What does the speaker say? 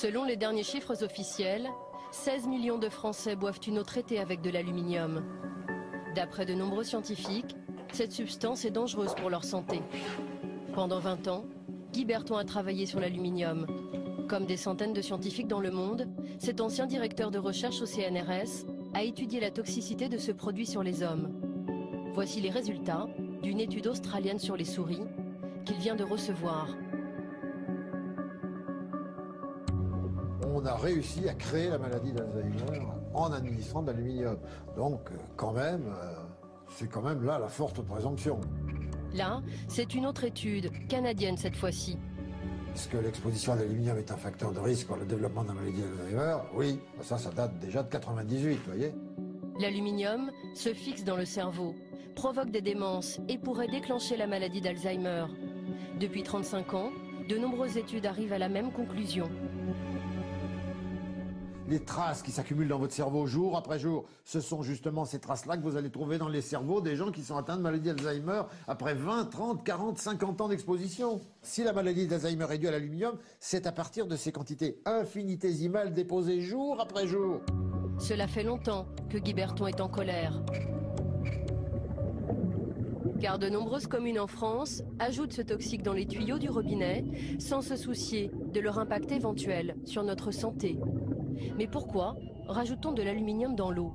Selon les derniers chiffres officiels, 16 millions de Français boivent une eau traitée avec de l'aluminium. D'après de nombreux scientifiques, cette substance est dangereuse pour leur santé. Pendant 20 ans, Guy Berton a travaillé sur l'aluminium. Comme des centaines de scientifiques dans le monde, cet ancien directeur de recherche au CNRS a étudié la toxicité de ce produit sur les hommes. Voici les résultats d'une étude australienne sur les souris qu'il vient de recevoir. On a réussi à créer la maladie d'Alzheimer en administrant de l'aluminium. Donc, c'est quand même là la forte présomption. Là, c'est une autre étude, canadienne cette fois-ci. Est-ce que l'exposition à l'aluminium est un facteur de risque pour le développement de la maladie d'Alzheimer? Oui, ça date déjà de 98, vous voyez. L'aluminium se fixe dans le cerveau, provoque des démences et pourrait déclencher la maladie d'Alzheimer. Depuis 35 ans, de nombreuses études arrivent à la même conclusion. Les traces qui s'accumulent dans votre cerveau jour après jour, ce sont justement ces traces-là que vous allez trouver dans les cerveaux des gens qui sont atteints de maladie d'Alzheimer après 20, 30, 40, 50 ans d'exposition. Si la maladie d'Alzheimer est due à l'aluminium, c'est à partir de ces quantités infinitésimales déposées jour après jour. Cela fait longtemps que Guy Berton est en colère. Car de nombreuses communes en France ajoutent ce toxique dans les tuyaux du robinet sans se soucier de leur impact éventuel sur notre santé. Mais pourquoi rajoute-t-on de l'aluminium dans l'eau?